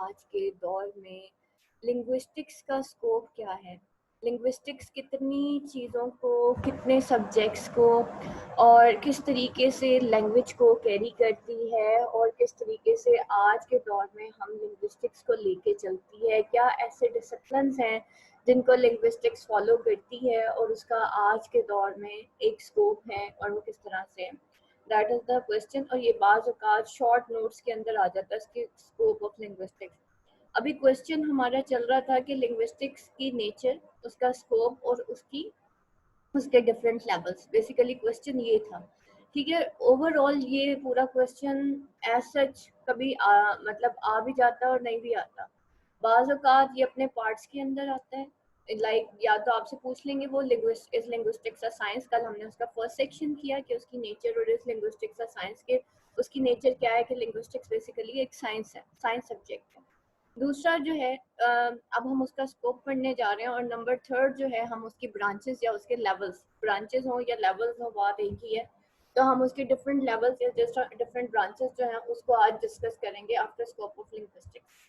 आज के दौर में लिंग्विस्टिक्स का स्कोप क्या है, लिंग्विस्टिक्स कितनी चीज़ों को, कितने सब्जेक्ट्स को और किस तरीके से लैंग्वेज को कैरी करती है और किस तरीके से आज के दौर में हम लिंग्विस्टिक्स को लेके चलती है। क्या ऐसे डिसिप्लिन्स हैं जिनको लिंग्विस्टिक्स फॉलो करती है और उसका आज के दौर में एक स्कोप है और वो किस तरह से है, दैट इज द क्वेश्चन। और ये बाज़ औक़ात शॉर्ट नोट्स के अंदर आ जाता है इसके स्कोप ऑफ लिंग्विस्टिक्स। अभी क्वेश्चन हमारा चल रहा था कि लिंग्विस्टिक्स की नेचर, उसका स्कोप और उसके डिफरेंट लेवल्स, बेसिकली क्वेश्चन ये था। ठीक है, ओवरऑल ये पूरा क्वेश्चन एज सच कभी मतलब आ भी जाता और नहीं भी आता। बाज़ औक़ात ये अपने पार्ट्स के अंदर आता है, या तो आपसे पूछ लेंगे वो इज लिंग्विस्टिक्स अ साइंस। कल हमने उसका फर्स्ट सेक्शन किया कि उसकी नेचर, और इज लिंग्विस्टिक्स अ साइंस के उसकी नेचर क्या है, कि लिंग्विस्टिक्स बेसिकली एक साइंस है, साइंस सब्जेक्ट है। दूसरा जो है अब हम उसका स्कोप पढ़ने जा रहे हैं, और नंबर थर्ड जो है हम उसकी ब्रांचेस या उसके लेवल्स, ब्रांचेस हो या लेवल्स हो बात एक ही है, तो हम उसके डिफरेंट लेवल्स या डिफरेंट ब्रांचेस जो हैं उसको आज डिस्कस करेंगे after scope of linguistics.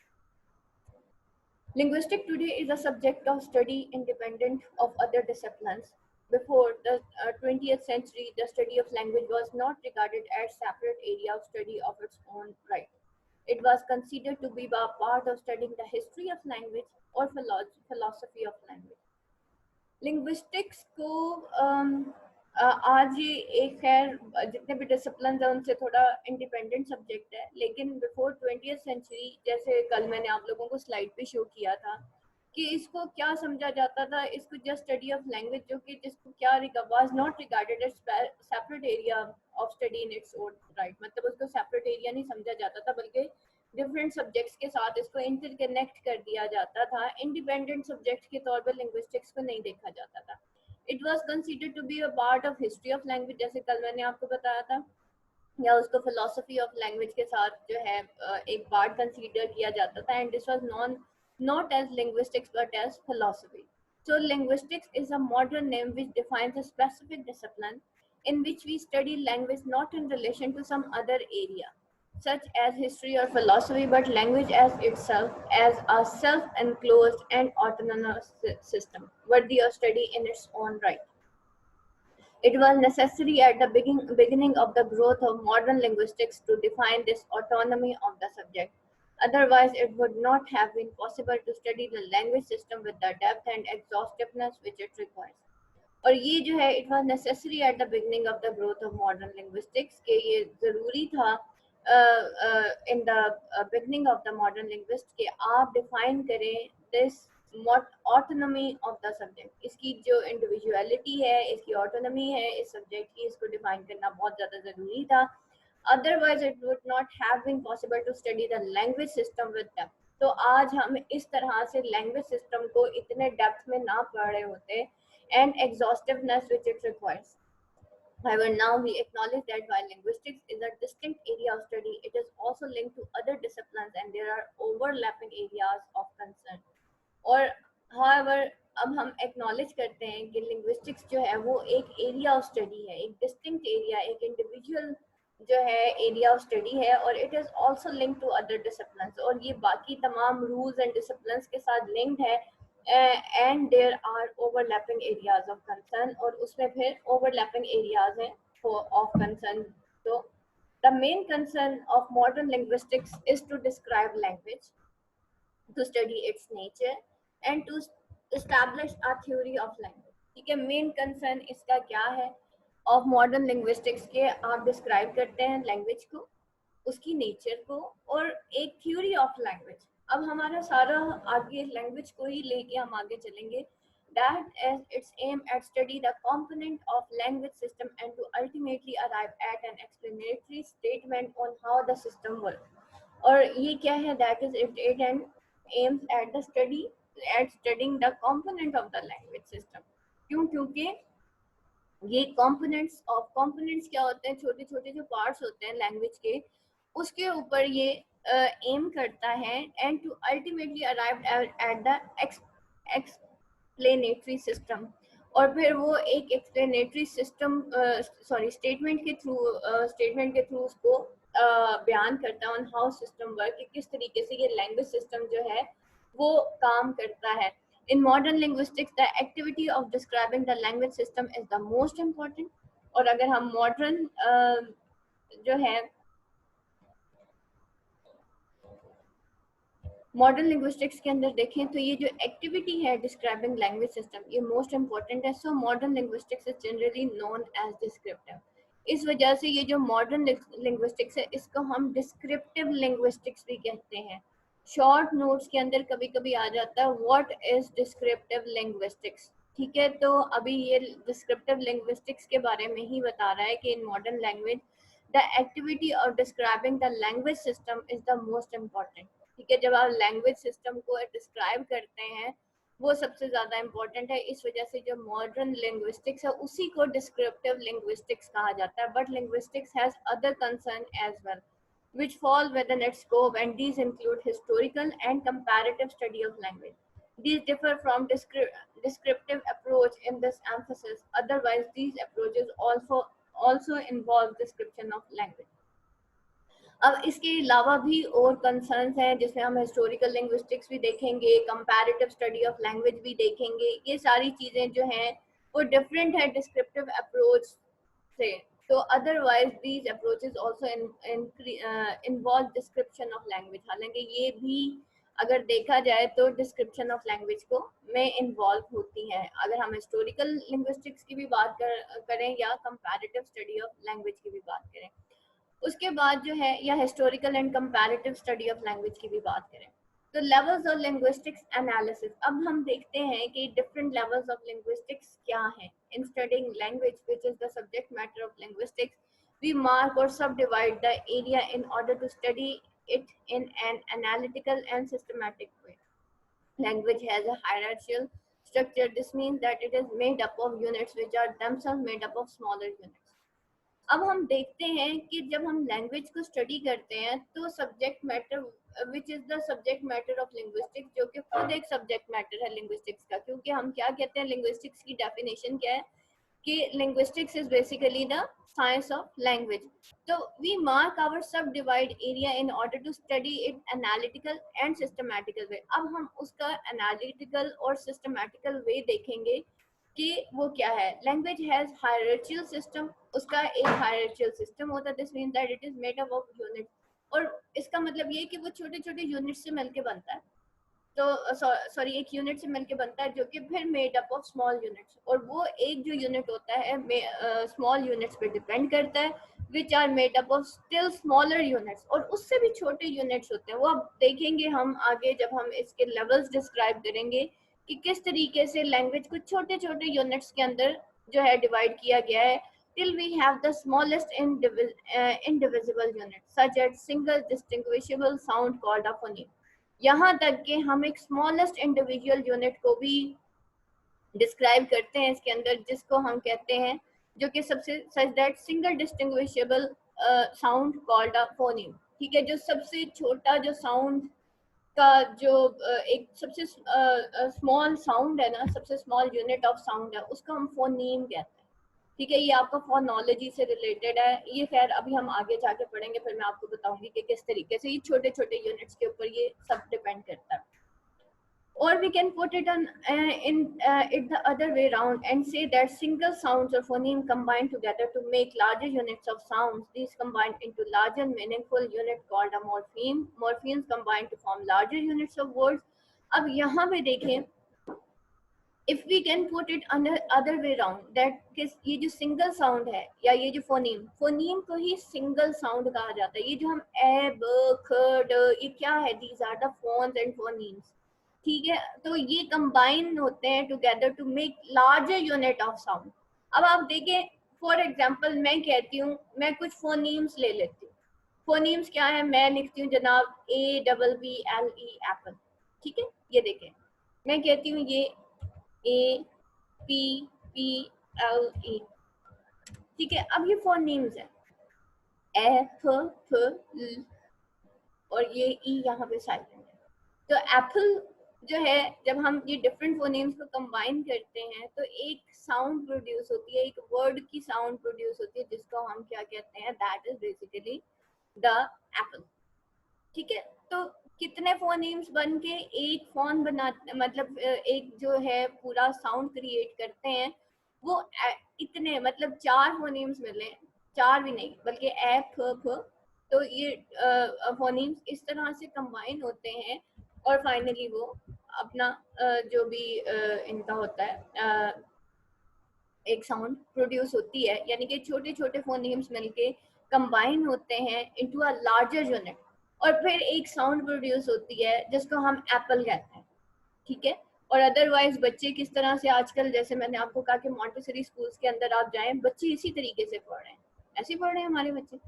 Linguistics today is a subject of study independent of other disciplines. Before the 20th century, the study of language was not regarded as separate area of study of its own right. It was considered to be a part of studying the history of language or philosophy of language. Linguistics को आज ये एक खैर जितने भी discipline है उनसे थोड़ा इंडिपेंडेंट सब्जेक्ट है, लेकिन बिफोर 20th सेंचुरी, जैसे कल मैंने आप लोगों को स्लाइड पे शो किया था कि इसको क्या समझा जाता था, इसको जस्ट स्टडी ऑफ लैंग्वेज, जो कि जिसको क्या was not regarded as separate area of study in its own right, मतलब उसको सेपरेट एरिया नहीं समझा जाता था, बल्कि डिफरेंट सब्जेक्ट्स के साथ इसको इंटरकनेक्ट कर दिया जाता था। इंडिपेंडेंट सब्जेक्ट के तौर पर लिंग्विस्टिक्स को नहीं देखा जाता था। It was considered to be a part of history of language, जैसे कल मैंने आपको बताया था, या उसको फिलोसफी ऑफ लैंग्वेज के साथ जो है एक पार्ट कंसीडर किया जाता था। And this was non not as linguistics but as philosophy. So linguistics is a modern name which defines a specific discipline in which we study language not in relation to some other area, such as history or philosophy, but language as itself as a self-enclosed and autonomous system, worthy of study in its own right. It was necessary at the beginning of the growth of modern linguistics to define this autonomy of the subject. Otherwise, it would not have been possible to study the language system with the depth and exhaustiveness which it requires. और ये जो है it was necessary at the beginning of the growth of modern linguistics, के ये ज़रूरी था in the beginning of the modern linguist के आप डिफाइन करें this autonomy of the subject, इसकी जो इंडिविजुअलिटी है, इसकी ऑटोनॉमी है इस सब्जेक्ट की, इसको डिफाइन करना बहुत ज़्यादा ज़रूरी था। Otherwise it would not have been possible to study the language system with depth. तो आज हम इस तरह से लैंग्वेज सिस्टम को इतने डेप्थ में ना पढ़ रहे होते and exhaustiveness which it requires. However, now we acknowledge that while linguistics is a distinct area of study, it is also linked to other disciplines and there are overlapping areas of concern. और however, अब हम acknowledge करते हैं कि linguistics जो है वो एक area of study है, एक distinct area, एक individual जो है एरिया ऑफ स्टडी है, और it is also link to other disciplines, और ये बाकी तमाम रूल्स एंड डिसिप्लिन्स के साथ लिंक्ड है। And there are overlapping areas of concern, और उसमें फिर ओवरलैपिंग एरियाज हैं ऑफ कंसर्न। तो the main concern of modern linguistics is to describe language, to study its nature and to establish a theory of language. ठीक है, main concern इसका क्या है ऑफ मॉडर्न लिंग्विस्टिक्स के, आप डिस्क्राइब करते हैं लैंग्वेज को, उसकी नेचर को, और एक थ्योरी ऑफ लैंग्वेज। अब हमारा सारा आगे लैंग्वेज को ही लेके हम आगे चलेंगे, that as its aim at study the component of language system and to ultimately arrive at an explanatory statement on how the system works. और ये क्या है, that is it and aims at the studying the component of the language system. क्यों? क्योंकि ये components क्या होते हैं, छोटे छोटे जो पार्ट्स होते हैं लैंग्वेज के, उसके ऊपर ये एम करता है, and to ultimately arrive at the explanatory system, और फिर वो एक एक्सप्लेनेटरी सिस्टम स्टेटमेंट के थ्रू उसको बयान करता है ऑन हाउ सिस्टम वर्क, कि किस तरीके से ये लैंग्वेज सिस्टम जो है वो काम करता है. In modern linguistics the activity of describing the language system is the most important. और अगर हम मॉडर्न जो है मॉडर्न लिंग्विस्टिक्स के अंदर देखें तो ये जो एक्टिविटी है डिस्क्राइबिंग लैंग्वेज सिस्टम, ये मोस्ट इंपॉर्टेंट है. So modern linguistics is generally known as descriptive. इस वजह से ये जो मॉडर्न लिंग्विस्टिक्स है इसको हम डिस्क्रिप्टिव लिंग्विस्टिक्स भी कहते हैं. शॉर्ट नोट्स के अंदर कभी कभी आ जाता है व्हाट इज डिस्क्रिप्टिव लिंग्विस्टिक्स. ठीक है, तो अभी ये डिस्क्रिप्टिव लिंग्विस्टिक्स के बारे में ही बता रहा है कि in modern language the activity of describing the language system is the most important. ठीक है, जब आप लैंग्वेज सिस्टम को डिस्क्राइब करते हैं वो सबसे ज्यादा इम्पोर्टेंट है. इस वजह से जो मॉडर्न लिंग्विस्टिक्स है उसी को डिस्क्रिप्टिव लिंग्विस्टिक्स कहा जाता है. But linguistics has other concern as well which fall within its scope, and these include historical and comparative study of language. These differ from descriptive approach in this emphasis. Otherwise, these approaches also involve description of language. अब इसके अलावा भी और concerns हैं जिसमें हम historical linguistics भी देखेंगे, कंपैरेटिव स्टडी ऑफ लैंग्वेज भी देखेंगे. ये सारी चीज़ें जो हैं वो डिफरेंट है डिस्क्रिप्टिव अप्रोच से. तो otherwise these approaches also involve description of language. हालांकि ये भी अगर देखा जाए तो डिस्क्रिप्शन ऑफ लैंग्वेज को में इन्वॉल्व होती हैं. अगर हम हिस्टोरिकल लिंग्विस्टिक्स की भी बात करें या कंपैरेटिव स्टडी ऑफ लैंग्वेज की भी बात करें. उसके बाद जो है या historical and comparative study of language की भी बात करें तो लेवल्स ऑफ लिंग्विस्टिक्स एनालिसिस. अब हम देखते हैं कि डिफरेंट लेवल्स ऑफ लिंग्विस्टिक्स क्या हैं. In studying language which is the subject matter of linguistics we mark or subdivide the area in order to study it in an analytical and systematic way. Language has a hierarchical structure. This means that it is made up of units which are themselves made up of smaller units. अब हम देखते हैं कि जब हम language को study करते हैं तो subject matter which is the subject matter of linguistics, जो कि खुद एक सब्जेक्ट मैटर है लिंग्विस्टिक्स का. क्योंकि हम क्या कहते हैं, लिंग्विस्टिक्स की डेफिनेशन क्या है कि linguistics is basically the science of language. तो we mark our subdivide area in order to study it analytical and systematical way. अब हम उसका एनालिटिकल और सिस्टमैटिकल वे देखेंगे कि वो क्या है. Language has hierarchical system. उसका एक हायरार्चिकल सिस्टम होता है. This means that it is made up of unit. और इसका मतलब ये है कि वो छोटे छोटे यूनिट से मिलके बनता है. तो सॉरी एक यूनिट से मिलके बनता है जो कि फिर made up of small units. और वो एक जो यूनिट होता है स्मॉल यूनिट्स पे डिपेंड करता है which are made up of still smaller units. और उससे भी छोटे यूनिट्स होते हैं. वो अब देखेंगे हम आगे जब हम इसके लेवल्स डिस्क्राइब करेंगे कि किस तरीके से लैंग्वेज को छोटे छोटे यूनिट्स के अंदर जो है डिवाइड किया गया है. till we have the smallest indivisible unit such as single distinguishable sound called a phoneme. यहाँ तक कि हम एक स्मॉलेस्ट इंडिविजुअल यूनिट को भी डिस्क्राइब करते हैं इसके अंदर, जिसको हम कहते हैं जो कि सबसे such that single distinguishable sound called a phoneme. ठीक है, जो सबसे छोटा जो साउंड का जो एक सबसे स्मॉल साउंड है ना, सबसे स्मॉल यूनिट ऑफ साउंड है, उसको हम फोनीम कहते हैं. ठीक है, ये आपका फोनोलॉजी से रिलेटेड है. ये खैर अभी हम आगे जाके पढ़ेंगे, फिर मैं आपको बताऊंगी कि किस तरीके से ये छोटे छोटे यूनिट्स के ऊपर ये सब डिपेंड करता है. Or we can put it on it the other way around and say that single sounds or phoneme combine together to make larger units of sounds. These combine into larger meaningful unit called a morpheme. Morphemes combine to form larger units of words. अब यहाँ पे देखें, if we can put it other way around, that ये जो single sound है या ये जो फोनीम को ही सिंगल साउंड कहा जाता है. ये जो हम ए ब ख ड, ये क्या है, these are the phones and phonemes. ठीक है, तो ये कंबाइन होते हैं together to make larger unit of sound. अब आप देखें, फॉर एग्जांपल मैं कहती हूँ, मैं कुछ फोनीम्स ले लेती हूँ. फोनीम्स क्या है, मैं लिखती हूँ जनाब ABBLE एप्पल. ठीक है, ये देखें, मैं कहती हूँ ये APPLE. ठीक है, अब ये फोनीम्स है, एफ ल और ये ई यहाँ पे साइलेंट है. तो एप्पल जो है, जब हम ये डिफरेंट फोनेम्स को कंबाइन करते हैं तो एक साउंड प्रोड्यूस होती है, एक वर्ड की साउंड प्रोड्यूस होती है, जिसको हम क्या कहते हैं, that is basically the Apple. ठीक है, तो कितने फोनीम्स बन के एक फोन बना, मतलब एक जो है पूरा साउंड क्रिएट करते हैं, वो इतने मतलब 4 फोनीम्स मिले, 4 भी नहीं बल्कि ए फ फ, तो ये फोनीम्स इस तरह से कंबाइन होते हैं और फाइनली वो अपना जो भी इनका होता है एक साउंड प्रोड्यूस होती है। यानी कि छोटे छोटे फोनीम्स मिलके कंबाइन होते हैं इनटू अ लार्जर यूनिट और फिर एक साउंड प्रोड्यूस होती है जिसको हम एप्पल कहते हैं। ठीक है, और अदरवाइज बच्चे किस तरह से आजकल, जैसे मैंने आपको कहा कि मॉन्टेसरी स्कूल्स के अंदर आप जाएं, बच्चे इसी तरीके से पढ़ रहे हैं, ऐसे पढ़ रहे हैं हमारे बच्चे।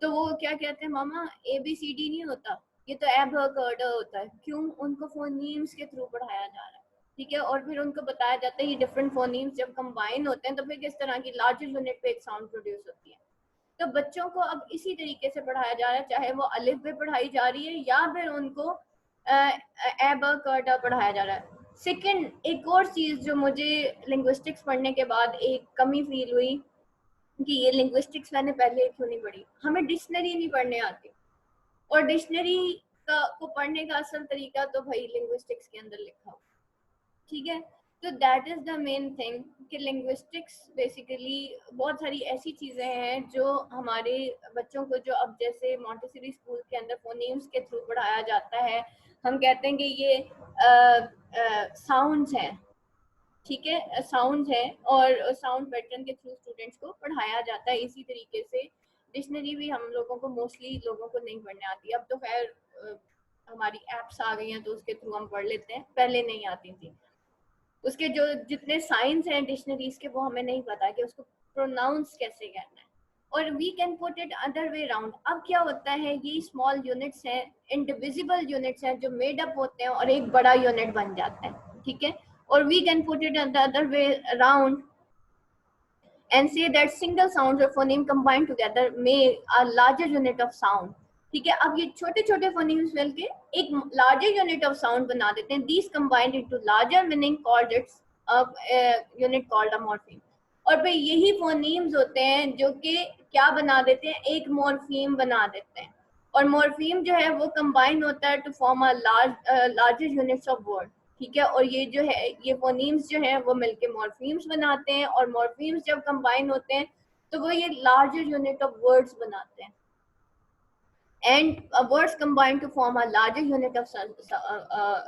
तो वो क्या कहते हैं, मामा ABCD नहीं होता, ये तो एब होता है। क्यों? उनको फोनीम्स के थ्रू पढ़ाया जा रहा है। ठीक है, और फिर उनको बताया जाता है ये डिफरेंट फोनीम्स जब कंबाइन होते हैं तो फिर किस तरह की लार्जर यूनिट पे एक साउंड प्रोड्यूस होती है। तो बच्चों को अब इसी तरीके से पढ़ाया जा रहा है, चाहे वो अलिफ बे पढ़ाई जा रही है या फिर उनको ए ब क ड पढ़ाया जा रहा है। सेकंड, एक और चीज जो मुझे लिंग्विस्टिक्स पढ़ने के बाद एक कमी फील हुई कि ये लिंग्विस्टिक्स मैंने पहले क्यों नहीं पढ़ी, हमें डिक्शनरी नहीं पढ़ने आती। और डिक्शनरी का को पढ़ने का असल तरीका तो भाई लिंग्विस्टिक्स के अंदर लिखा हुआ। ठीक है, तो that is the main thing कि लिंग्विस्टिक्स बेसिकली बहुत सारी ऐसी चीजें हैं जो हमारे बच्चों को, जो अब जैसे मॉन्टेसरी स्कूल के अंदर फोनीम्स के थ्रू पढ़ाया जाता है, हम कहते हैं कि ये साउंड्स हैं। ठीक है, साउंड है और साउंड पैटर्न के थ्रू स्टूडेंट्स को पढ़ाया जाता है। इसी तरीके से डिक्शनरी भी हम लोगों को, मोस्टली लोगों को नहीं पढ़ने आती। अब तो खैर हमारी एप्स आ गई हैं तो उसके थ्रू हम पढ़ लेते हैं, पहले नहीं आती थी। उसके जो जितने साइंस हैं डिक्शनरीज के वो हमें नहीं पता कि उसको प्रोनाउंस कैसे करना है। और we can put it other way round. अब क्या होता है, ये स्मॉल यूनिट्स हैं, इंडिविजिबल यूनिट्स हैं जो मेड अप होते हैं और एक बड़ा यूनिट बन जाता है। ठीक है, और we can put it the other way around and say that single sounds or phoneme combined together make a larger unit of sound. ठीक है, अब ये छोटे छोटे फोनीम्स मिलके एक लार्जर यूनिट ऑफ साउंड बना देते हैं। These combined into larger meaning called its unit called a morpheme. और फिर यही फोनीम्स होते हैं जो कि क्या बना देते हैं, एक मॉर्फीम बना देते हैं। और मॉर्फीम जो है वो कंबाइन होता है to form a larger units of word. ठीक है, और ये जो है ये फोनीम्स जो हैं वो मिलके मॉर्फीम्स बनाते हैं और मॉर्फीम्स जब कंबाइन होते हैं तो वो ये लार्जर यूनिट ऑफ वर्ड्स बनाते हैं। And words combine to form a larger unit of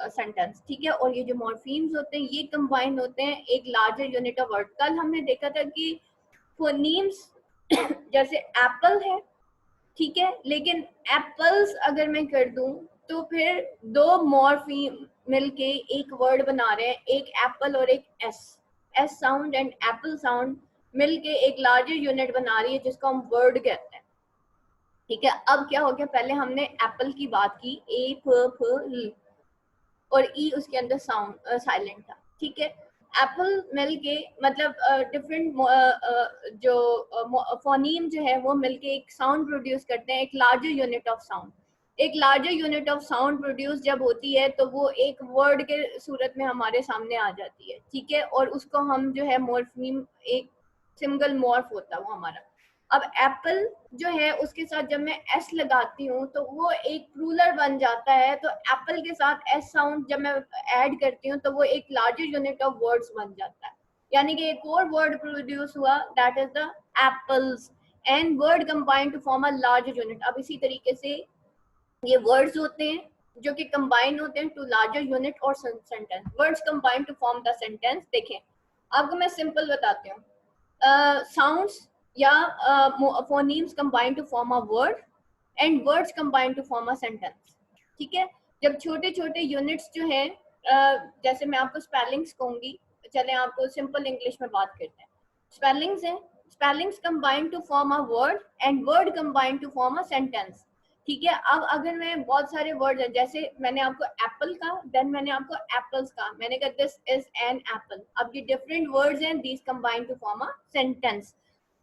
sentence. ठीक है, और ये जो मॉर्फीम्स होते हैं ये कंबाइन होते हैं एक लार्जर यूनिट ऑफ वर्ड। कल हमने देखा था कि फोनीम्स जैसे एप्पल है, ठीक है, लेकिन एप्पल्स अगर मैं कर दूं तो फिर दो मॉर्फीम मिलके एक वर्ड बना रहे हैं, एक एप्पल और एक S. S sound and Apple sound मिलके एक लार्जर यूनिट बना रही है जिसको हम वर्ड कहते हैं। ठीक है, अब क्या हो गया, पहले हमने एप्पल की बात की, ए फ ल, और ई उसके अंदर साउंड साइलेंट था। ठीक है, एप्पल मिलके मतलब डिफरेंट जो फोनीम जो है वो मिलके एक साउंड प्रोड्यूस करते हैं, एक लार्जर यूनिट ऑफ साउंड। एक larger unit of sound produce जब होती है तो वो एक वर्ड के सूरत में हमारे सामने आ जाती है। ठीक है, और उसको हम जो है मॉर्फीम, एक सिंगल मॉर्फ होता है वो हमारा। अब एप्पल जो है उसके साथ जब मैं एस लगाती हूँ तो वो एक प्लूरल बन जाता है। तो एप्पल के साथ एस साउंड जब मैं ऐड करती हूँ तो वो एक लार्जर यूनिट ऑफ वर्ड्स बन जाता है। यानी कि एक और वर्ड प्रोड्यूस हुआ, that is the apples, and word combine to form a larger unit. अब इसी तरीके से ये वर्ड्स होते हैं जो कि कंबाइन होते हैं टू लार्जर यूनिट और sentence. Words combine to form the sentence. देखें, आपको मैं सिंपल बताती हूँ, साउंड्स या phonemes combine to form a word and words combine to form a sentence. ठीक है, जब छोटे छोटे यूनिट्स जो हैं, जैसे मैं आपको स्पेलिंग्स कहूंगी, चले आपको सिंपल इंग्लिश में बात करते हैं। स्पेलिंग्स हैं, spellings combine to form a word and word combine to form a sentence. ठीक है, अब अगर मैं बहुत सारे वर्ड है, जैसे मैंने आपको एप्पल का, देन मैंने आपको एप्पल्स का, मैंने कहा दिस इज एन एप्पल। अब ये डिफरेंट वर्ड्स हैं, these combine to form a sentence.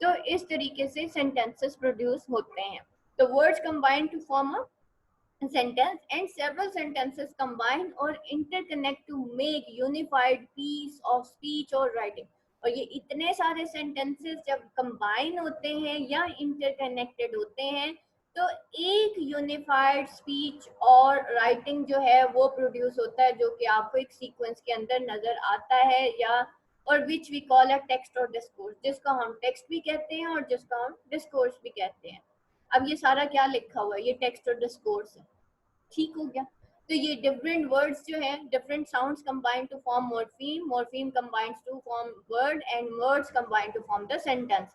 तो इस तरीके से सेंटेंसेस प्रोड्यूस होते हैं। तो words combine to form a sentence and several sentences combine or interconnect to make unified piece of speech or writing। और ये इतने सारे sentences जब combine होते हैं या interconnected होते हैं तो एक यूनिफाइड स्पीच और राइटिंग जो है वो प्रोड्यूस होता है, जो कि आपको एक सीक्वेंस के अंदर नजर आता है, या और which we call a text और डिस्कोर्स, जिसको हम टेक्स्ट भी कहते हैं और जिसको हम डिस्कोर्स भी कहते हैं। अब ये सारा क्या लिखा हुआ है, ये टेक्स्ट और डिस्कोर्स है, ठीक हो गया। तो ये डिफरेंट वर्ड्स जो है, different sounds combine to form morpheme, morpheme combines to form word, and words combine to form the sentence.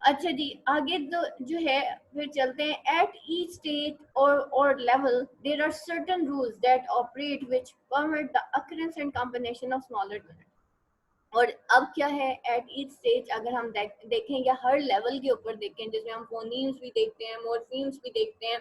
अच्छा जी, आगे तो जो है फिर चलते हैं। एट ईच स्टेज और level there are certain rules that operate which permit the occurrence and combination of smaller unit. और अब क्या है, एट ईच स्टेज अगर हम देखें या हर लेवल के ऊपर देखें, जिसमें हम फोनीम्स भी देखते हैं, मॉर्फीम्स भी देखते हैं,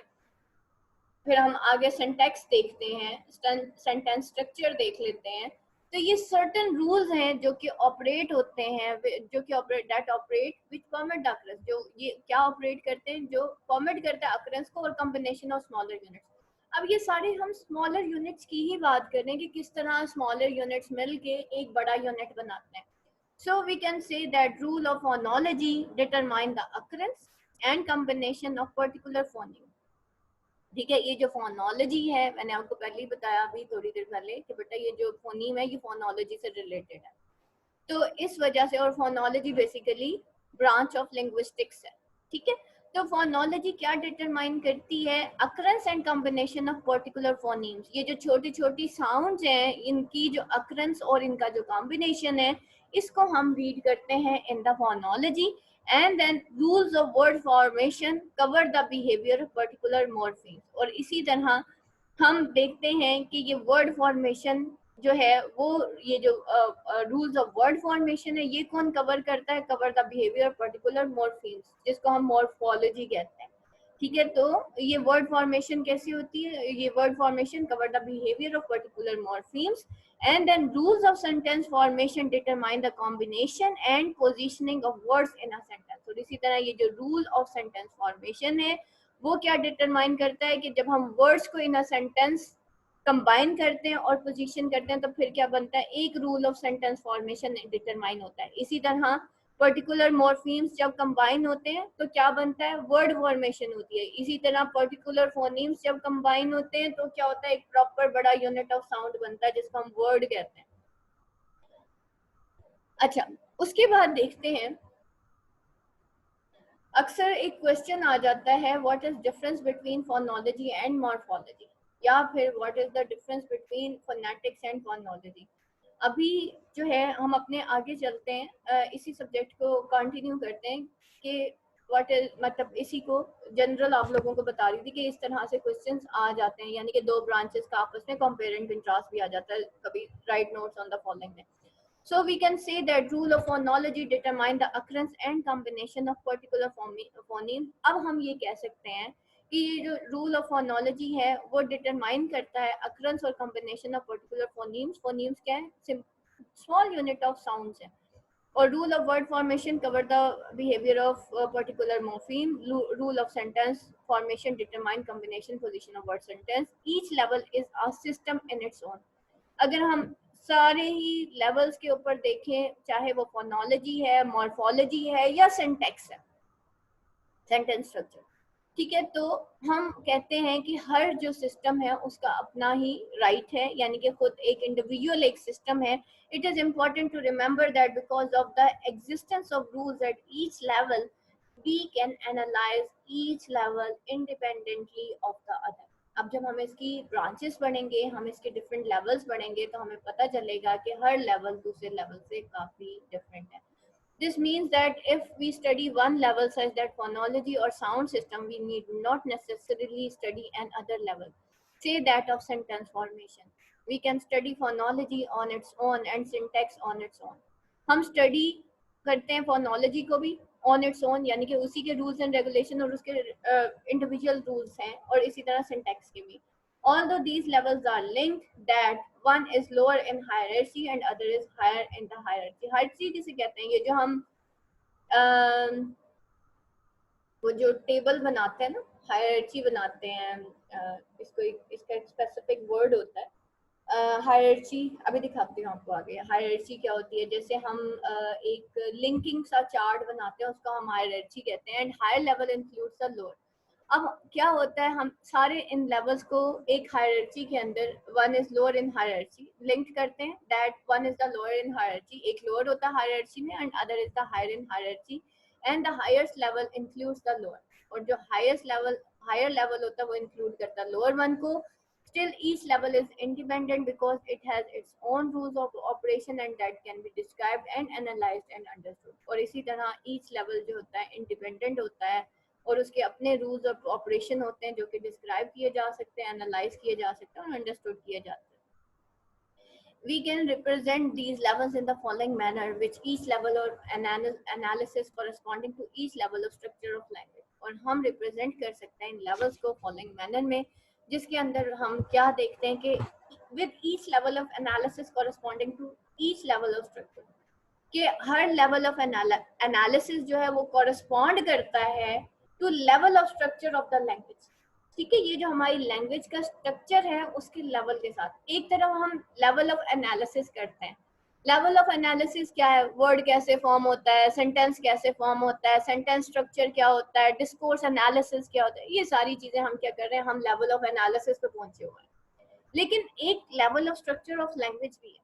फिर हम आगे सिंटैक्स देखते हैं, सेंटेंस स्ट्रक्चर देख लेते हैं। तो ये सर्टेन रूल्स हैं जो कि ऑपरेट होते हैं, जो कि operate that operate which permit occurrence, जो ये क्या ऑपरेट करते हैं, जो परमिट करते हैं अकरेंस को और कॉम्बिनेशन ऑफ स्मॉलर यूनिट्स। अब ये सारे हम स्मॉलर यूनिट्स की ही बात कर रहे हैं कि किस तरह स्मॉलर यूनिट्स मिलके एक बड़ा यूनिट बनाते हैं। So we can say that rule of phonology determine the occurrence and combination of particular phoneme। ठीक है, ये जो फोनोलॉजी है, मैंने आपको पहले ही बताया अभी थोड़ी देर पहले कि बेटा ये जो फोनीम है ये फोनोलॉजी से रिलेटेड है। तो इस वजह से, और phonology basically branch of linguistics है, ठीक है। तो फोनोलॉजी क्या डिटरमाइन करती है, occurrence and combination of particular phonemes. ये जो छोटी छोटी साउंड्स हैं, इनकी जो अकरेंस और इनका जो कॉम्बिनेशन है, इसको हम रीड करते हैं in the phonology. and then rules of word formation cover the behavior of particular morphemes। और इसी तरह हम देखते हैं कि ये वर्ड फॉर्मेशन जो है वो, ये जो रूल्स ऑफ वर्ड फॉर्मेशन है, ये कौन कवर करता है, cover the behaviour of particular morphemes, जिसको हम मॉर्फोलॉजी कहते हैं, ठीक है। तो ये वर्ड फॉर्मेशन कैसी होती है, ये word formation cover the behaviour of particular morphemes, and then rules of sentence formation determine the combination and positioning of words in a sentence। और इसी तरह ये जो rule of sentence formation है वो क्या डिटरमाइन करता है कि जब हम वर्ड्स को इन अ सेंटेंस कंबाइन करते हैं और पोजीशन करते हैं तो फिर क्या बनता है, एक rule of sentence formation determine होता है। इसी तरह पर्टिकुलर मॉर्फीम्स जब कंबाइन होते हैं तो क्या बनता है, वर्ड फॉर्मेशन होती है। इसी तरह पर्टिकुलर फोनीम्स जब कंबाइन होते हैं तो क्या होता है, एक प्रॉपर बड़ा यूनिट ऑफ साउंड बनता है जिसको हम वर्ड कहते हैं। अच्छा, उसके बाद देखते हैं, अक्सर एक क्वेश्चन आ जाता है, what is difference between phonology and morphology, या फिर what is the difference between phonetics and phonology. अभी जो है हम अपने आगे चलते हैं, इसी सब्जेक्ट को कंटिन्यू करते हैं कि व्हाट इज, मतलब इसी को जनरल आप लोगों को बता रही थी कि इस तरह से क्वेश्चंस आ जाते हैं, यानी कि दो ब्रांचेस का आपस में कंपेयर एंड कंट्रास्ट भी आ जाता है कभी, right notes on the following में। So we can say that rule of phonology determine the occurrence and combination of particular phoneme। अब हम ये कह सकते हैं कि ये जो rule of phonology है वो determine करता है occurrence और combination of particular phonemes। phonemes क्या है, small unit of sounds है। और rule of word formation cover the behavior of particular morpheme। rule of sentence formation determine combination position of word sentence। each level is a system in its own। अगर हम सारे ही levels के ऊपर देखें, चाहे वो फोनोलॉजी है, मॉर्फोलॉजी है, या सिंटैक्स है, सेंटेंस स्ट्रक्चर, ठीक है, तो हम कहते हैं कि हर जो सिस्टम है उसका अपना ही राइट है, यानी कि खुद एक इंडिविजुअल एक सिस्टम है। It is important to remember that because of the existence of rules at each level we can analyse each level independently of the other. अब जब हम इसकी ब्रांचेस बढ़ेंगे, हम इसके डिफरेंट लेवल्स बढ़ेंगे, तो हमें पता चलेगा कि हर लेवल दूसरे लेवल से काफी डिफरेंट है। This means that if we study one level such that phonology or sound system, we need not necessarily study another level, say that of sentence formation। We can study phonology on its own and syntax on its own। हम study करते हैं phonology को भी on its own, यानी कि उसी के rules and regulation और उसके individual rules हैं, और इसी तरह syntax के भी। Although these levels are linked, that one is lower in hierarchy and other is higher in the hierarchy। hierarchy किसे कहते हैं, ये जो हम वो जो टेबल बनाते हैं ना, हायरार्ची बनाते हैं, इसका एक स्पेसिफिक वर्ड होता है हायरार्ची। अभी दिखाती हूँ आपको आगे हायरार्ची क्या होती है। जैसे हम एक लिंकिंग सा चार्ट बनाते हैं, उसको हम हायरार्ची कहते हैं। And higher level includes the lower. अब क्या होता है, हम सारे इन लेवल्स को एक हायरार्ची के अंदर, one is lower in hierarchy, link करते हैं that one is the lower in hierarchy, एक लोअर होता है हायरार्ची में and other is the higher in hierarchy, and the highest level includes the lower, और जो हाईएस्ट लेवल, हायर लेवल होता है वो इंक्लूड करता है लोअर वन को. Still, each level is independent because it has its own rules of operation and that can be described and analyzed and understood. और इसी तरह each level जो होता है independent होता है और उसके अपने रूल्स ऑफ ऑपरेशन होते हैं जो कि डिस्क्राइब किए जा सकते हैं, एनालाइज किए जा सकते हैं और अंडरस्टूड किए जाते हैं. We can represent these levels in the following manner, which each level or analysis corresponding to each level of structure of language. और हम represent कर सकते हैं इन levels को following manner में, जिसके अंदर हम क्या देखते हैं कि with each level of analysis corresponding to each level of structure, कि हर लेवल ऑफ एनालिसिस जो है वो कॉरेस्पॉन्ड करता है to level of structure of the language. ठीक है, ये जो हमारी लैंग्वेज का स्ट्रक्चर है उसके लेवल के साथ. एक तरफ हम लेवल ऑफ एनालिसिस करते हैं. लेवल ऑफ एनालिसिस क्या है, वर्ड कैसे फॉर्म होता है, सेंटेंस कैसे फॉर्म होता है, सेंटेंस स्ट्रक्चर क्या होता है, डिस्कोर्स एनालिसिस क्या होता है, ये सारी चीजें हम क्या कर रहे हैं, हम लेवल ऑफ एनालिसिस पे पहुंचे हुए हैं. लेकिन एक level of structure of language भी है.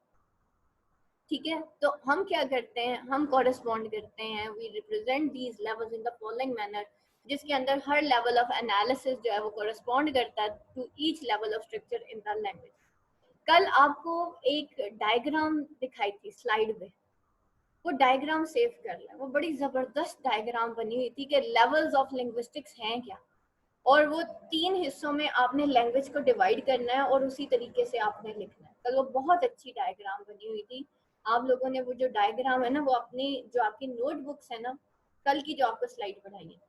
ठीक है, तो हम क्या करते हैं, हम कॉरेस्पॉन्ड करते हैं, we represent these levels in the following manner, जिसके अंदर हर लेवल ऑफ एनालिसिस जो है वो कॉरेस्पॉन्ड करता है to each level of structure in the language. कल आपको एक डायग्राम दिखाई थी स्लाइड में, वो डायग्राम सेव कर लें, वो बड़ी जबरदस्त डायग्राम बनी हुई थी कि लेवल्स ऑफ लिंग्विस्टिक्स हैं क्या, और वो 3 हिस्सों में आपने लैंग्वेज को डिवाइड करना है और उसी तरीके से आपने लिखना है. कल वो बहुत अच्छी डायग्राम बनी हुई थी. आप लोगों ने वो जो डायग्राम है ना, वो अपनी जो आपकी नोटबुक्स है ना, कल की जो आपको स्लाइड पढ़ाई है,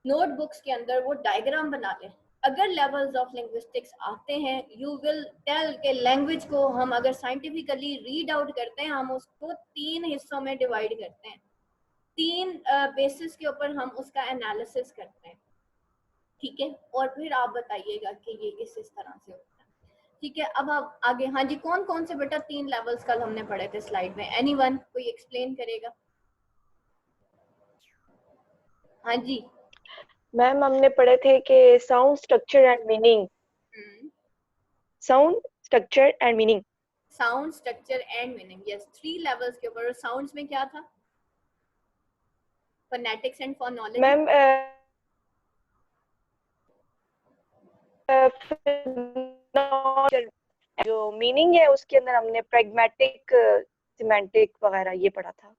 नोटबुक्स के अंदर वो डायग्राम बना लें. अगर लेवल्स ऑफ लिंग्विस्टिक्स आते हैं, यू विल टेल के लैंग्वेज को हम अगर साइंटिफिकली रीड आउट करते हैं, हम उसको 3 हिस्सों में डिवाइड करते हैं, 3 बेसिस के ऊपर हम उसका एनालिसिस करते हैं. ठीक है, और फिर आप बताइएगा कि ये किस तरह से होता है. ठीक है, अब आप आगे. हाँ जी, कौन कौन से बेटा 3 लेवल्स कल हमने पढ़े थे स्लाइड में, एनीवन कोई एक्सप्लेन करेगा? हाँ जी. मैम हमने पढ़े थे कि sound structure and meaning. Sound structure and meaning. Sound structure and meaning, yes, 3 levels के ऊपर. साउंड्स में क्या था? Phonetics and phonology. मैम जो मीनिंग है उसके अंदर हमने प्रैग्मेटिक, सिमेंटिक वगैरह ये पढ़ा था.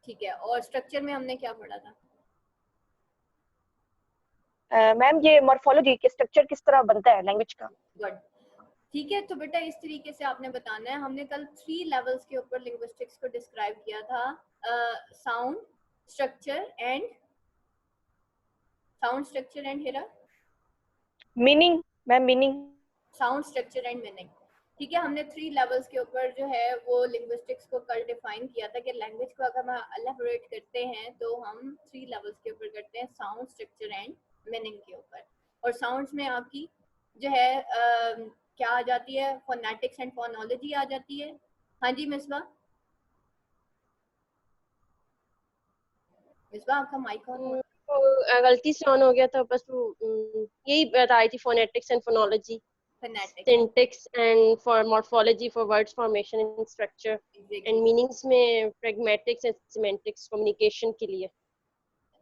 ठीक है, और स्ट्रक्चर में हमने क्या पढ़ा था? मैम ये मॉर्फोलॉजी के स्ट्रक्चर किस तरह बनता है लैंग्वेज का. गुड. ठीक है, तो बेटा इस तरीके से आपने बताना है. हमने कल 3 लेवल्स के ऊपर लिंग्विस्टिक्स को डिस्क्राइब किया था, sound structure and Hira meaning. Ma'am meaning. Sound structure and meaning. ठीक है, हमने 3 लेवल्स के ऊपर जो है वो लिंग्विस्टिक्स को कल डिफाइन किया था कि लैंग्वेज को अगर हम एलैबोरेट करते हैं तो हम 3 लेवल्स के ऊपर करते हैं, साउंड स्ट्रक्चर एंड मीनिंग के ऊपर. और साउंड्स में आपकी जो है क्या आ जाती है, फोनेटिक्स एंड फोनोलॉजी आ जाती है. हाँ जी मिसबा, आपका माइक ऑन. गलती से ऑन हो गया था, बस वो यही बताई थी, phonetics and phonology, syntax and for morphology for words formation and structure, and meanings में प्रैग्मेटिक्स एंड सिमेंटिक्स कम्युनिकेशन के लिए.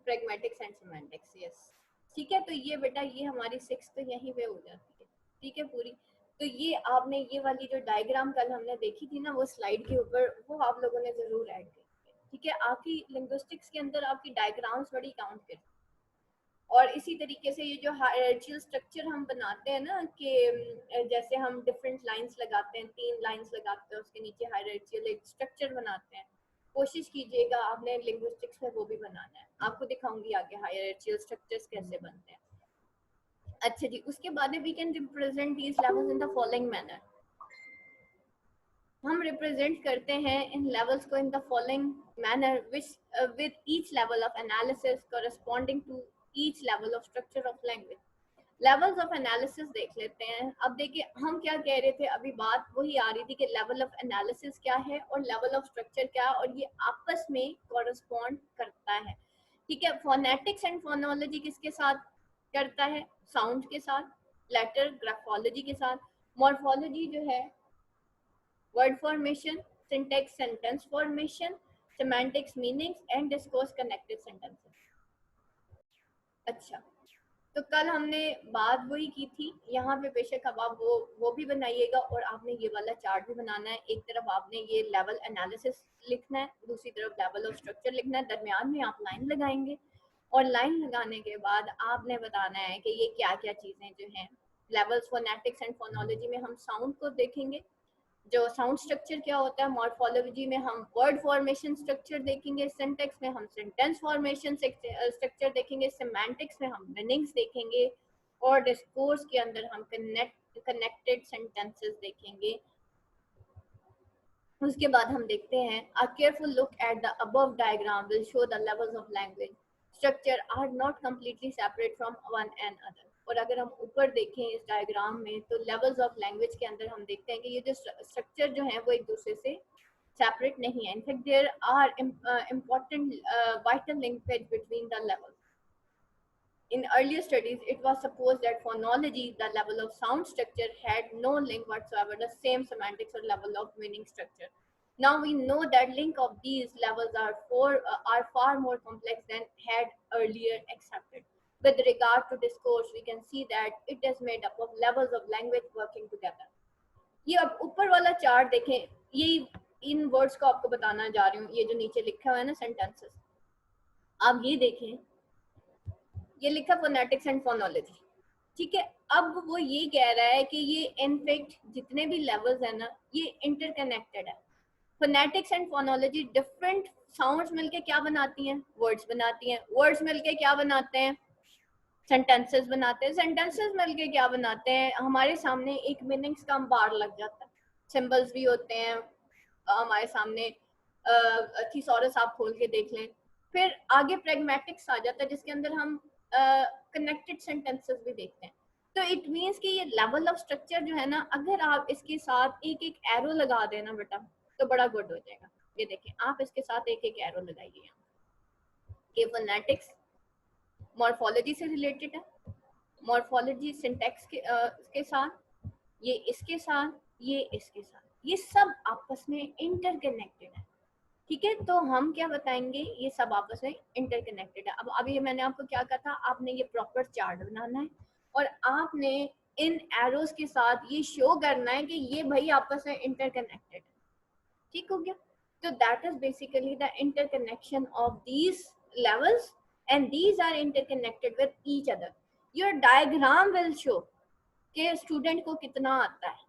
Pragmatics and semantics, yes. ठीक है, तो ये बेटा ये हमारी 6 तो यहीं पे हो जाती है. ठीक है पूरी. तो ये आपने ये वाली जो डायग्राम कल हमने देखी थी ना वो स्लाइड के ऊपर, वो आप लोगों ने जरूर ऐड की. ठीक है, आपकी लिंग्विस्टिक्स के अंदर आपकी डायग्राम्स बड़ी काउंट करती है. और इसी तरीके से ये जो हायरार्चिकल स्ट्रक्चर हम बनाते हैं ना, कि जैसे हम डिफरेंट लाइंस लगाते हैं, 3 लाइंस लगाते हैं, उसके नीचे हायरार्चिकल एक स्ट्रक्चर बनाते हैं. कोशिश कीजिएगा आपने लिंग्विस्टिक्स में वो भी बनाना है. आपको दिखाऊंगी आगे हायरार्चिकल स्ट्रक्चर्स कैसे बनते हैं. अच्छा जी, उसके बाद we can represent these levels in the following manner. हम रिप्रेजेंट करते हैं इन लेवल्स को in the following manner which with each level of analysis corresponding to each level of structure of language. Levels of analysis देख लेते हैं. अब देखिए हम क्या कह रहे थे, अभी बात वही आ रही थी कि लेवल ऑफ एनालिसिस क्या है और लेवल ऑफ स्ट्रक्चर क्या है, और ये आपस में कॉरेस्पॉन्ड करता है. ठीक है, फोनेटिक्स एंड फोनोलॉजी किसके साथ? करता है साउंड के साथ, लेटर ग्राफोलॉजी के साथ, मॉर्फोलॉजी जो है word formation, syntax sentence formation, semantics meanings and discourse connected sentences. अच्छा, तो कल हमने बात वही की थी, यहाँ पे बेशक अब आप वो भी बनाइएगा और आपने ये वाला चार्ट भी बनाना है। एक तरफ आपने ये लेवल एनालिसिस लिखना है, दूसरी तरफ लेवल ऑफ स्ट्रक्चर लिखना है, दरमियान में आप लाइन लगाएंगे और लाइन लगाने के बाद आपने बताना है कि ये क्या क्या चीज़ें जो हैं। लेवल्स फोनेटिक्स एंड फोनोलॉजी में हम साउंड को देखेंगे, जो साउंड स्ट्रक्चर क्या होता है, मॉर्फोलॉजी में हम वर्ड फॉर्मेशन स्ट्रक्चर देखेंगे, सिंटैक्स में हम सेंटेंस फॉर्मेशन स्ट्रक्चर देखेंगे, सेमांटिक्स में हम मीनिंग्स देखेंगे और डिस्कोर्स के अंदर हम कनेक्टेड सेंटेंसेस देखेंगे। उसके बाद हम देखते हैं a careful look at the above diagram will show the levels of language structure are not completely separate from one another। और अगर हम ऊपर देखें इस डायग्राम में तो लेवल्स ऑफ लैंग्वेज के अंदर हम देखते हैं कि ये जो स्ट्रक्चर जो है वो एक दूसरे से सेपरेट नहीं है। In fact there are important vital linkage between the levels। In earlier studies, it was supposed that phonology, the level of sound structure, had no link whatsoever, the same semantics or level of meaning structure. Now we know that link of these levels are far more complex than had earlier accepted। With regard to discourse, we can see that it is made up of levels of language working together। ये अब ऊपर वाला chart देखें, ये इन words को आपको बताना जा रही हूँ, ये जो नीचे लिखा हुआ है ना सेंटेंसेस, आप ये देखें, ये लिखा फोनेटिक्स एंड फोनोलॉजी, ठीक है। अब वो ये कह रहा है कि ये इनफैक्ट जितने भी लेवल्स है ना ये इंटरकनेक्टेड है। Phonetics and phonology different sounds मिलके क्या बनाती हैं, वर्ड्स बनाती हैं, वर्ड्स मिलके क्या बनाते हैं, सेंटेंसेस बनाते हैं, सेंटेंसेस मिलके क्या बनाते हैं, हमारे सामने एक मीनिंग्स का अंबार लग जाता है, सिंबल्स भी होते हैं हमारे सामने, थिसॉरस आप खोल के देख लें। फिर आगे प्रैग्मेटिक्स आ जाता है जिसके अंदर हम कनेक्टेड सेंटेंसेस भी देखते हैं। तो इट मीन्स कि ये लेवल ऑफ स्ट्रक्चर जो है ना, अगर आप इसके साथ एक एक एरो लगा देना बेटा तो बड़ा गुड हो जाएगा। ये देखें, आप इसके साथ एक एक एरो लगाइए। ये फोनेटिक्स मॉर्फोलॉजी से रिलेटेड है, मॉर्फोलॉजी सिंटैक्स के साथ, ये इसके साथ, ये इसके साथ, ये सब आपस में इंटरकनेक्टेड है, ठीक है। तो हम क्या बताएंगे, ये सब आपस में इंटरकनेक्टेड है। अब अभी मैंने आपको क्या कहा था, आपने ये प्रॉपर चार्ट बनाना है और आपने इन एरोस के साथ ये शो करना है कि ये भाई आपस में इंटरकनेक्टेड है, ठीक हो गया। तो that is basically the interconnection of these levels and these are interconnected with each other. Your diagram will show कि स्टूडेंट को कितना आता है।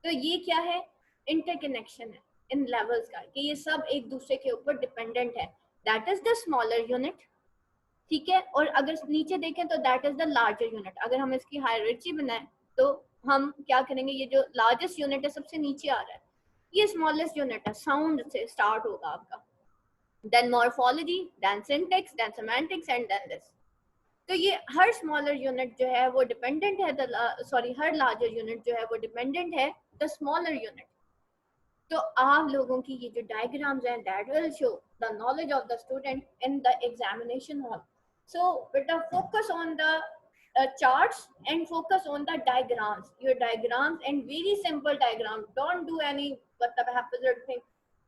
तो ये क्या है, इंटरकनेक्शन है इन लेवल्स का, कि ये सब एक दूसरे के ऊपर डिपेंडेंट है। That is the smaller unit, ठीक है। और अगर नीचे देखें तो that is the larger unit. अगर हम इसकी हायरार्की बनाएं तो हम क्या करेंगे, ये जो लार्जेस्ट यूनिट है सबसे नीचे आ रहा है, ये स्मॉलेस्ट यूनिट है, साउंड से स्टार्ट होगा आपका, then morphology, then syntax, then semantics and then this. तो ये हर स्मॉलर यूनिट जो है वो डिपेंडेंट है हर लार्जर यूनिट जो है वो डिपेंडेंट है द स्मॉलर यूनिट। तो आप लोगों की ये जो डायग्राम्स हैं that will show the knowledge of the student in the examination hall. So बेटा focus on the charts and focus on the diagrams, your diagrams, and very simple diagram, don't do any मतलब haphazard thing,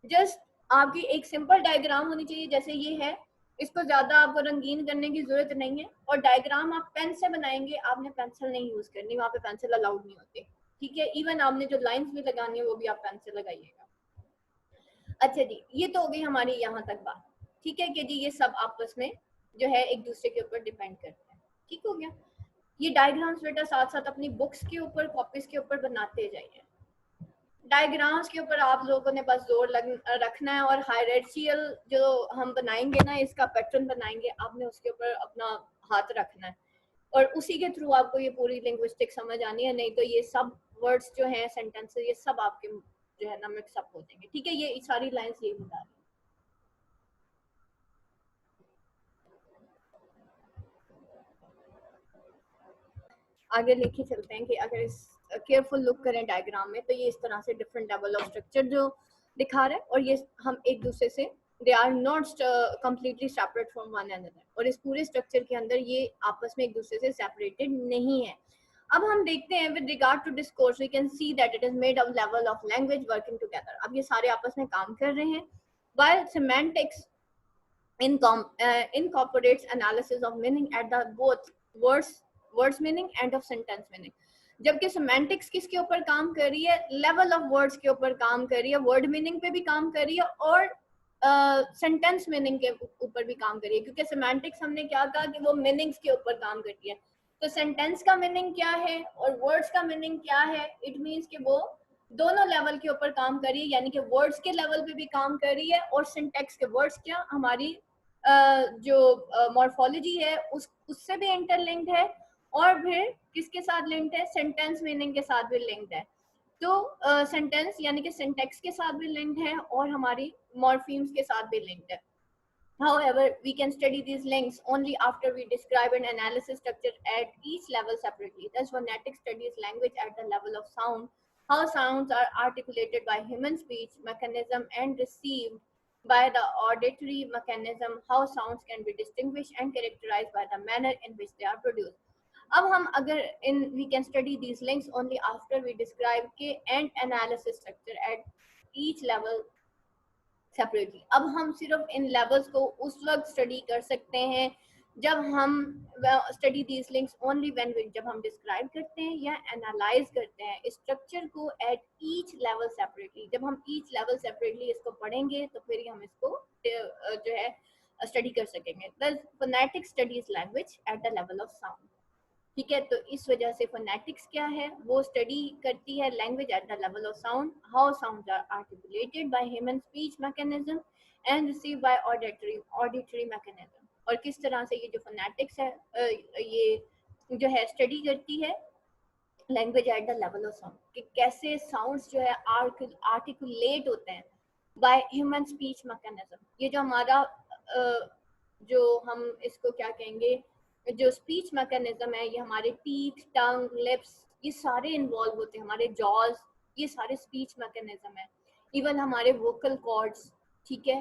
just आपकी एक simple diagram होनी चाहिए जैसे ये है, इसको ज्यादा आपको रंगीन करने की जरूरत नहीं है। और डायग्राम आप पेन से बनाएंगे, आपने पेंसिल नहीं यूज करनी, वहाँ पे पेंसिल अलाउड नहीं होती, ठीक है। इवन आपने जो लाइंस भी लगानी है वो भी आप पेन से लगाइएगा। अच्छा जी, ये तो हो गई हमारी यहाँ तक बात, ठीक है कि जी ये सब आपस में जो है एक दूसरे के ऊपर डिपेंड करते हैं, ठीक हो गया। ये डायग्राम्स बेटा साथ साथ अपनी बुक्स के ऊपर, कॉपीज के ऊपर बनाते जाइए। डायग्राम्स के ऊपर आप लोगों ने बस जोर रखना है और हायरार्कियल जो हम बनाएंगे ना, इसका पैटर्न बनाएंगे, आपने उसके ऊपर अपना हाथ रखना है और उसी के थ्रू आपको ये पूरी लिंग्विस्टिक समझ आनी है। नहीं तो ये सब वर्ड्स जो हैं, सेंटेंसेस, ये सब आपके जो है ना मिक्सअप हो जाएंगे, ठीक है। ये सारी लाइंस यही बता रही है। आगे लेके चलते हैं कि अगर इस केयरफुल लुक करें डायग्राम में तो ये इस तरह से डिफरेंट लेवल ऑफ स्ट्रक्चर जो दिखा रहा है, और ये हम एक दूसरे से they are not completely separate from one another. और इस पूरे स्ट्रक्चर के अंदर ये आपस में एक दूसरे से सेपरेटेड नहीं है। अब हम देखते हैं with regard to discourse we can see that it is made of level of language working together. अब ये सारे आपस में काम कर रहे हैं। While semantics incorporates analysis of meaning at the both words meaning and of sentence meaning, जबकि सेमेंटिक्स किसके ऊपर काम कर रही है, लेवल ऑफ वर्ड्स के ऊपर काम कर रही है, वर्ड मीनिंग पे भी काम कर रही है और सेंटेंस मीनिंग के ऊपर भी काम कर रही है, क्योंकि सेमेंटिक्स हमने क्या कहा कि वो मीनिंग्स के ऊपर काम करती है। तो सेंटेंस का मीनिंग क्या है और वर्ड्स का मीनिंग क्या है, इट मीन्स कि वो दोनों लेवल के ऊपर काम कर रही है, यानी कि वर्ड्स के लेवल पे भी काम कर रही है और सिंटैक्स के वर्ड्स क्या हमारी जो मॉर्फोलॉजी है उससे भी इंटरलिंक्ड है और फिर किसके साथ लिंक्ड है, सेंटेंस मीनिंग के साथ भी लिंक्ड है। तो सेंटेंस यानी कि सिंटैक्स के साथ भी लिंक्ड है और हमारी मॉर्फीम्स के साथ भी लिंक्ड है। However, we can study these links only after we describe and analysis structure at each level separately. Thus, phonetics studies language at the level of sound, how sounds are articulated by human speech mechanism and received by the auditory mechanism, how sounds can be distinguished and characterized by the manner in which they are produced. अब हम अगर in we can study these links only after we describe के and analysis structure at each level separately. अब हम सिर्फ इन levels को उस वक्त स्टडी कर सकते हैं जब हम study these links only when जब हम डिस्क्राइब करते हैं या एनालाइज करते हैं स्ट्रक्चर को एट ईच लेवल सेपरेटली। जब हम ईच लेवल सेपरेटली इसको पढ़ेंगे तो फिर हम इसको जो है स्टडी कर सकेंगे। The phonetic studies language at the level of sound. ठीक है, तो इस वजह से फोनेटिक्स क्या है, वो स्टडी करती है language at the level of sound, how sounds are articulated by human speech mechanism and received by auditory mechanism. और किस तरह से ये जो फोनेटिक्स है ये जो है स्टडी करती है language at the level of sound, कि कैसे साउंड्स जो है आर्टिकुलेट होते हैं बाय ह्यूमन स्पीच मैकेनिज्म। ये जो हमारा जो हम इसको क्या कहेंगे, जो स्पीच मैकेनिज्म है, ये हमारे टीथ, टंग, लिप्स, ये सारे इन्वॉल्व होते हैं, हमारे जॉज, ये सारे स्पीच मैकेनिज्म है, इवन हमारे वोकल कॉर्ड्स। ठीक है,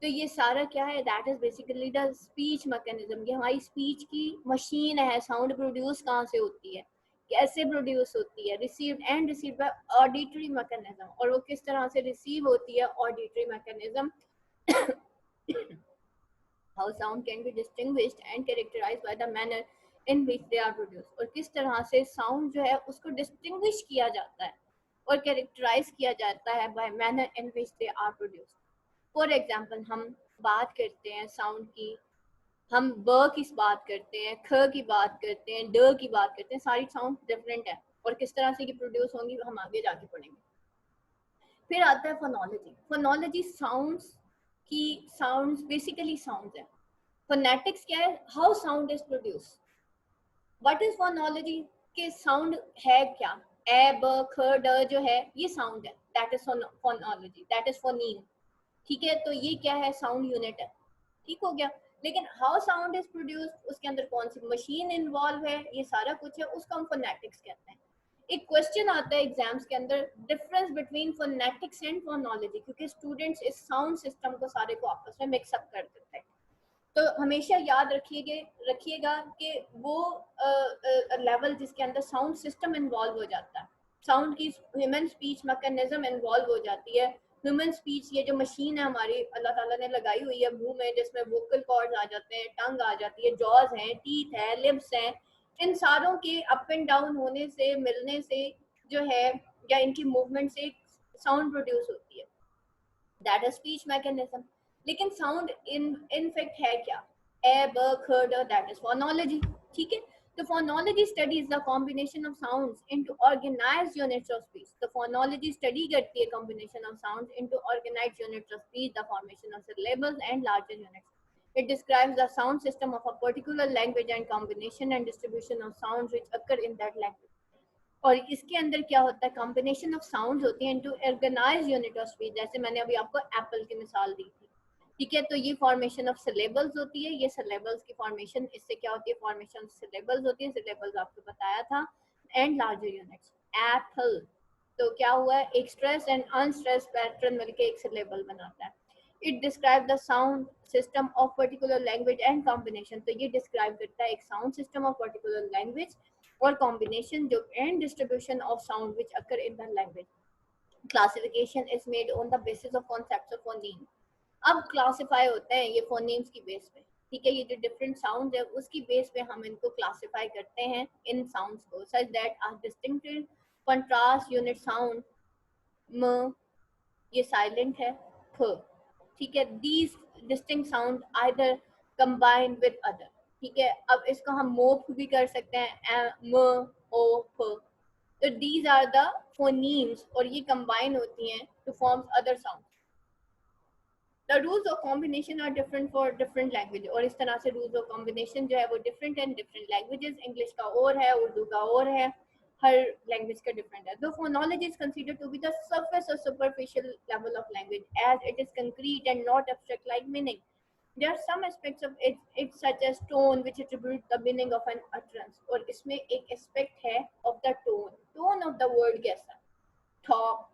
तो ये सारा क्या है, that is basically the speech mechanism. ये हमारी स्पीच की मशीन है। साउंड प्रोड्यूस कहाँ से होती है, कैसे प्रोड्यूस होती है, received and received by auditory mechanism, और वो किस तरह से रिसीव होती है auditory mechanism. How sound can be distinguished and characterized by the manner in which they are produced, और किस तरह से साउंड जो है उसको डिस्टिंग्विश किया जाता है और कैरेक्टराइज किया जाता है by manner in which they are produced. For example हम बात करते हैं साउंड की, हम ब की बात करते हैं, ख की बात करते हैं, ड की बात करते हैं, सारी साउंड डिफरेंट है और किस तरह से ये प्रोड्यूस होंगी हम आगे जाके पढ़ेंगे। फिर आता है फोनोलॉजी। फोनोलॉजी साउंड्स की, साउंड्स बेसिकली साउंड्स है। फोनेटिक्स क्या है, how sound is produce. What is phonology, के साउंड है क्या, ए ब ख ड जो है ये साउंड है, that is phonology, that is phoneme. ठीक है, तो ये क्या है, साउंड यूनिट है। ठीक हो गया। लेकिन हाउ साउंड इज प्रोड्यूस्ड, उसके अंदर कौन सी मशीन इन्वॉल्व है, ये सारा कुछ है, उसको हम फोनेटिक्स कहते हैं। एक क्वेश्चन आता है एग्जाम्स के अंदर, difference between phonetics and phonology, क्योंकि स्टूडेंट्स इस साउंड सिस्टम को सारे को आपस में मिक्सअप कर देते हैं। तो हमेशा याद रखिएगा कि वो लेवल जिसके अंदर साउंड सिस्टम इन्वॉल्व हो जाता है, साउंड की ह्यूमन स्पीच मैकेनिज्म इन्वॉल्व हो जाती है। ह्यूमन स्पीच, ये जो मशीन है हमारी अल्लाह ताला ने लगाई हुई है मुंह में, जिसमें वोकल कॉर्ड्स आ जाते हैं, टंग आ जाती है, जॉज हैं, टीथ है, लिप्स हैं, इन सारों के अप एंड डाउन होने से, मिलने से जो है, या इनकी मूवमेंट से साउंड प्रोड्यूस होती है, दैट इज स्पीच मैकेनिज्म। लेकिन साउंड इन फैक्ट है क्या, ए ब ख ड, दैट इज फोनोलॉजी। ठीक है, तो phonology studies the combination of sounds into organised units of speech. तो फोनोलॉजी स्टडी करती है combination of sounds into organised units of speech, the formation of syllables and larger units. It describes the sound system of a particular language and combination and distribution of sounds which occur in that language. और इसके अंदर क्या होता है, combination of sounds होती हैं into organised unit of speech, जैसे मैंने अभी आपको एप्पल की मिसाल दी थी। ठीक है, तो ये फॉर्मेशन ऑफ सिलेबल्स होती है, ये सिलेबल्स की फॉर्मेशन, इससे क्या होती है, फॉर्मेशन ऑफ सिलेबल्स होती है, सिलेबल्स आपको बताया था, एंड लार्जर यूनिट्स। एप्पल, तो क्या हुआ है, एक स्ट्रेस एंड अनस्ट्रेस पैटर्न मिलके एक सिलेबल बनाता है। It describe the sound system of particular language and combination. तो ये डिस्क्राइब करता है एक sound system of particular language और कॉम्बिनेशन जो and distribution of sound which occur in the language. Classification is made on the basis of concepts of phoneme. अब classify होते हैं ये फोनीम्स की बेस पे, ठीक है। ये जो डिफरेंट साउंड है उसकी बेस पे हम इनको क्लासिफाई करते हैं इन साउंड्स को, such that are distinctive contrast unit sound म, ये साइलेंट है, फ, ठीक है। These distinct sound either combine with other, ठीक है। अब इसको हम मोफ भी कर सकते हैं, म, ओ, फ। तो दीज आर द फोनीम्स और ये कंबाइन होती हैं to form other sound. The rules of combination are different for different language, और इस तरह से rules of combination जो है वो different and different languages, English का और है, उर्दू का और है, हर language का different है। The phonology is considered to be the surface or superficial level of language, as it is concrete and not abstract like meaning. There are some aspects of it such as tone which attribute the meaning of an utterance, और इसमें एक aspect है of the tone of the word कैसा, talk,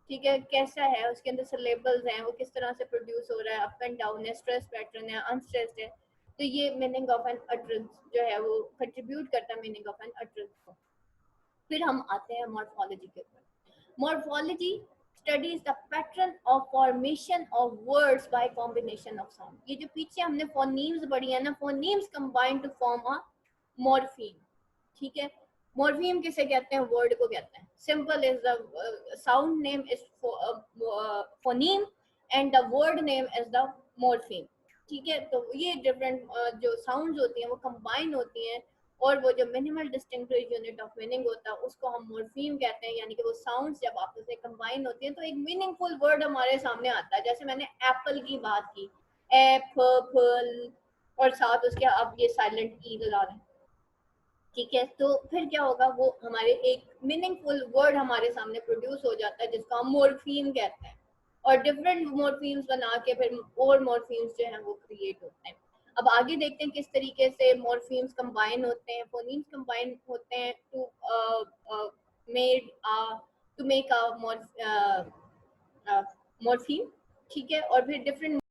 ठीक है, कैसा है, उसके अंदर सिलेबल्स हैं, वो किस तरह से प्रोड्यूस हो रहा है, अप एंड डाउन है, स्ट्रेस पैटर्न है, अनस्ट्रेस्ड है। तो ये मीनिंग ऑफ एन अटरेंस जो है वो कंट्रीब्यूट करता है मीनिंग ऑफ एन अटरेंस को। फिर हम आते हैं मॉर्फोलॉजी के ऊपर। Morphology studies the pattern of formation of words by combination of sound. ये जो पीछे हमने फोनीम्स पढ़ी है ना, phonemes combine to form a morpheme, ठीक है। मॉर्फीम किसे कहते हैं, वर्ड को कहते हैं। Simple is the sound name is phoneme and the word name is the morpheme, ठीक है। तो ये डिफरेंट जो साउंड्स होती हैं वो कंबाइन होती हैं, और वो जो minimal distinctive unit of meaning होता है उसको हम मॉर्फीम कहते हैं। यानी कि वो साउंड्स जब आपस में कंबाइन होती हैं तो एक मीनिंगफुल वर्ड हमारे सामने आता है। जैसे मैंने एप्पल की बात की, एप्पल, और साथ उसके अब ये साइलेंट ई लगा रहे हैं, ठीक है। तो फिर क्या होगा, वो हमारे एक मीनिंगफुल वर्ड हमारे सामने प्रोड्यूस हो जाता है जिसको हम मॉर्फीम कहते हैं, और डिफरेंट मॉर्फीम्स बना के फिर और मॉर्फीम्स जो हैं वो क्रिएट होते हैं। अब आगे देखते हैं किस तरीके से मॉर्फीम्स कंबाइन होते हैं, फोनीम्स कंबाइन होते हैं टू मेक अ मॉर्फीम, ठीक है। और फिर डिफरेंट